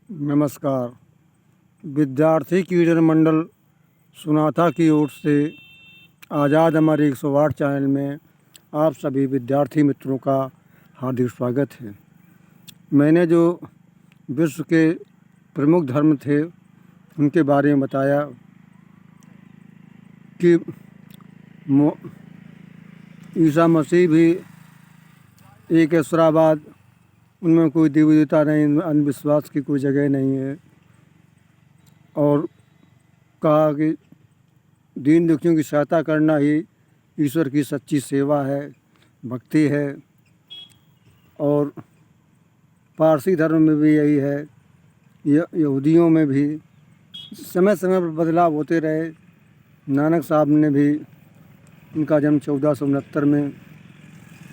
नमस्कार। विद्यार्थी कीर्तन मंडल सुनाथा की ओर से आज़ाद हमारे 108 चैनल में आप सभी विद्यार्थी मित्रों का हार्दिक स्वागत है। मैंने जो विश्व के प्रमुख धर्म थे उनके बारे में बताया कि ईसा मसीह भी एक ईश्वरावाद, उनमें कोई देवी देवता नहीं, अंधविश्वास की कोई जगह नहीं है। और कहा कि दीन दुखियों की सहायता करना ही ईश्वर की सच्ची सेवा है, भक्ति है। और पारसी धर्म में भी यही है, यहूदियों में भी समय समय पर बदलाव होते रहे। नानक साहब ने भी, उनका जन्म 1469 में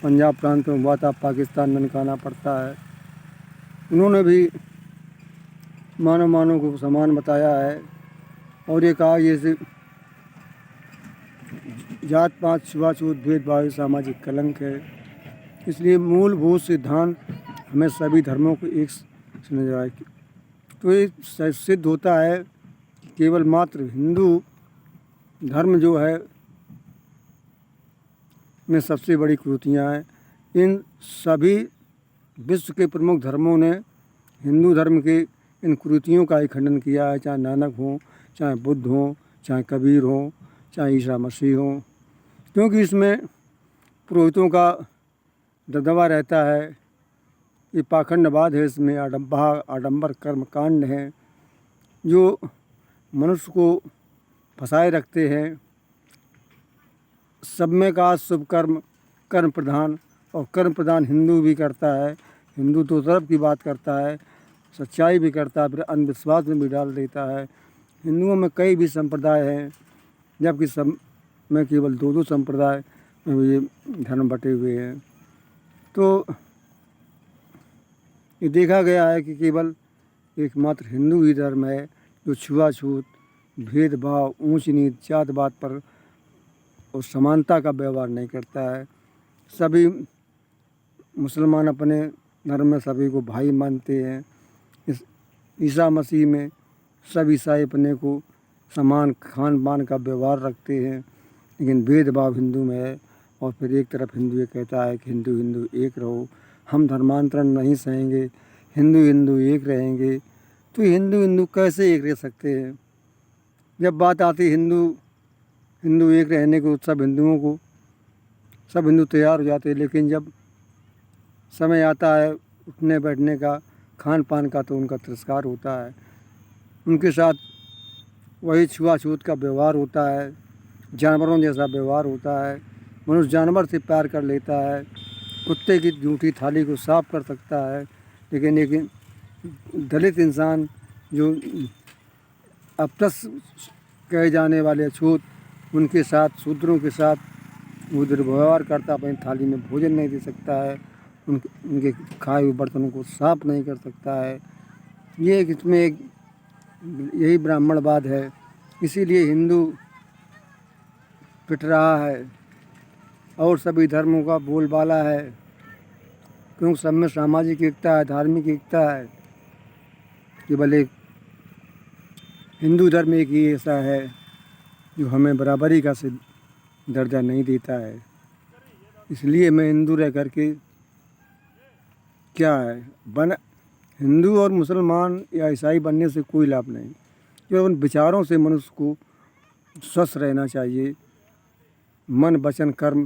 पंजाब प्रांत में हुआ था, पाकिस्तान ननकाना पड़ता है। उन्होंने भी मानव को समान बताया है और ये कहा जैसे जात पात छुआछूत भेदभाव सामाजिक कलंक है। इसलिए मूलभूत सिद्धांत हमें सभी धर्मों को एक समझ आए। तो ये सिद्ध होता है कि केवल मात्र हिंदू धर्म जो है में सबसे बड़ी कुरीतियाँ हैं। इन सभी विश्व के प्रमुख धर्मों ने हिंदू धर्म के इन कुरीतियों का ही खंडन किया है, चाहे नानक हो, चाहे बुद्ध हो, चाहे कबीर हो, चाहे ईसा मसीह हो। क्योंकि इसमें पुरोहितों का दबदबा रहता है, ये पाखंडवाद है, इसमें आडंबर कर्म कांड हैं जो मनुष्य को फंसाए रखते हैं। सब में का शुभ कर्म कर्म प्रधान, और कर्म प्रधान हिंदू भी करता है। हिंदू दो तरफ की बात करता है, सच्चाई भी करता है, फिर अंधविश्वास में भी डाल देता है। हिंदुओं में कई भी संप्रदाय हैं, जबकि सब में केवल दो संप्रदाय में ये धर्म बटे हुए हैं। तो ये देखा गया है कि केवल एकमात्र हिंदू ही धर्म है जो छुआछूत, भेदभाव, ऊंच नीच, जात पात पर और समानता का व्यवहार नहीं करता है। सभी मुसलमान अपने धर्म में सभी को भाई मानते हैं। इस ईसा मसीह में सब ईसाई अपने को समान खान पान का व्यवहार रखते हैं, लेकिन भेदभाव हिंदू में है। और फिर एक तरफ हिंदू ये कहता है कि हिंदू हिंदू एक रहो, हम धर्मांतरण नहीं सहेंगे, हिंदू हिंदू एक रहेंगे। तो हिंदू हिंदू कैसे एक रह सकते हैं? जब बात आती हिंदू हिंदू एक रहने को, सब हिंदू तैयार हो जाते हैं, लेकिन जब समय आता है उठने बैठने का, खान पान का, तो उनका तिरस्कार होता है। उनके साथ वही छुआछूत का व्यवहार होता है, जानवरों जैसा व्यवहार होता है। मनुष्य जानवर से प्यार कर लेता है, कुत्ते की जूठी थाली को साफ कर सकता है, लेकिन दलित इंसान जो अपरस कहे जाने वाले अछूत, उनके साथ, शूद्रों के साथ वो दुर्व्यवहार करता, अपनी थाली में भोजन नहीं दे सकता है, उनके खाए हुए बर्तनों को साफ नहीं कर सकता है। ये इसमें यही ब्राह्मणवाद है। इसीलिए हिंदू पिट रहा है और सभी धर्मों का बोलबाला है, क्योंकि सब में सामाजिक एकता है, धार्मिक एकता है। केवल एक हिंदू धर्म एक ही ऐसा है जो हमें बराबरी का दर्जा नहीं देता है। इसलिए मैं हिंदू रह करके क्या है हिंदू और मुसलमान या ईसाई बनने से कोई लाभ नहीं। केवल उन विचारों से मनुष्य को स्वस्थ रहना चाहिए। मन वचन कर्म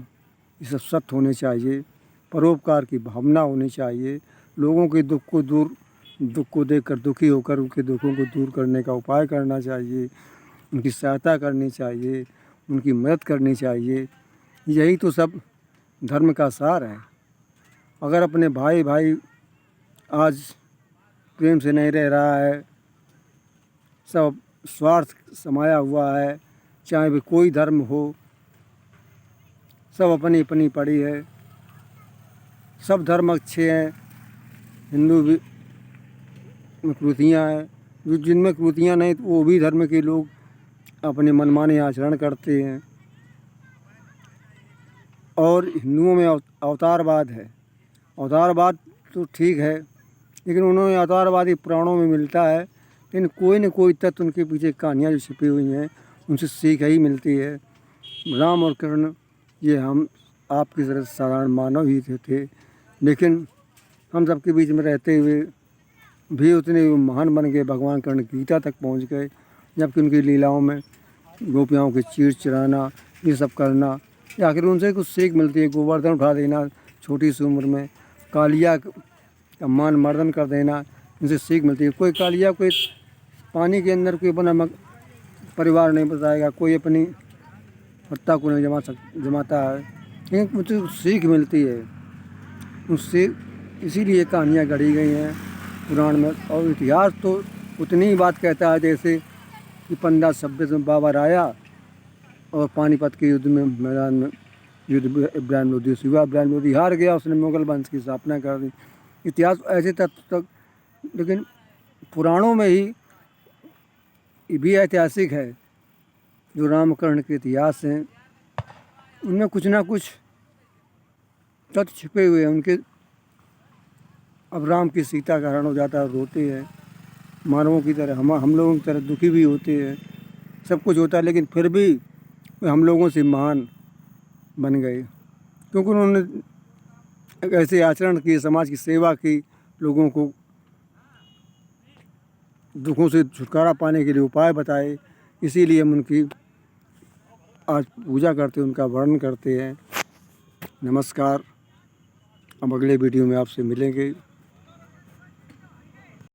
ये सब सत्य होने चाहिए, परोपकार की भावना होनी चाहिए। लोगों के दुख को देखकर दुखी होकर उनके दुखों को दूर करने का उपाय करना चाहिए, उनकी सहायता करनी चाहिए, उनकी मदद करनी चाहिए। यही तो सब धर्म का सार है। अगर अपने भाई आज प्रेम से नहीं रह रहा है, सब स्वार्थ समाया हुआ है, चाहे वे कोई धर्म हो, सब अपनी अपनी पड़ी है। सब धर्म अच्छे हैं, हिंदू भी में कुरीतियाँ हैं, जो जिनमें कुरीतियाँ नहीं, तो वो भी धर्म के लोग अपने मनमाने आचरण करते हैं। और हिंदुओं में अवतारवाद है। अवतारवाद तो ठीक है, लेकिन उन्होंने अवतारवादी पुराणों में मिलता है, लेकिन कोई न कोई तत्व उनके पीछे कहानियाँ जो छिपी हुई हैं उनसे सीख ही मिलती है। राम और कृष्ण ये हम आपकी तरह साधारण मानव ही थे, लेकिन हम सबके बीच में रहते हुए भी उतने वो महान बन गए, भगवान कर्ण गीता तक पहुंच गए। जबकि उनकी लीलाओं में गोपियों के चीर चुराना, ये सब करना, या आखिर उनसे कुछ सीख मिलती है। गोवर्धन उठा देना छोटी सी उम्र में, कालिया का मान मर्दन कर देना, इनसे सीख मिलती है। कोई कालिया कोई पानी के अंदर कोई अपना परिवार नहीं बताएगा, कोई अपनी हत्या को नहीं जमाता है, लेकिन मुझे सीख मिलती है उससे। इसीलिए कहानियाँ गढ़ी गई हैं पुराण में। और इतिहास तो उतनी ही बात कहता है जैसे कि 1526 में बाबर आया और पानीपत के युद्ध में मैदान में युद्ध इब्राहिम लोधी से हुआ। इब्राहिम लोधी हार गया, उसने मुगल वंश की स्थापना कर दी। इतिहास ऐसे तत्व तक, लेकिन पुराणों में ही भी ऐतिहासिक है। जो रामकर्ण के इतिहास हैं उनमें कुछ ना कुछ तथ्य छिपे हुए हैं उनके। अब राम की सीता का हरण हो जाता है, रोते हैं मानवों की तरह, हम लोगों की तरह दुखी भी होते हैं, सब कुछ होता है, लेकिन फिर भी वे हम लोगों से महान बन गए, क्योंकि उन्होंने ऐसे आचरण किए, समाज की सेवा की, लोगों को दुखों से छुटकारा पाने के लिए उपाय बताए। इसीलिए हम उनकी आज पूजा करते हैं, उनका वर्णन करते हैं। नमस्कार। अब अगले वीडियो में आपसे मिलेंगे।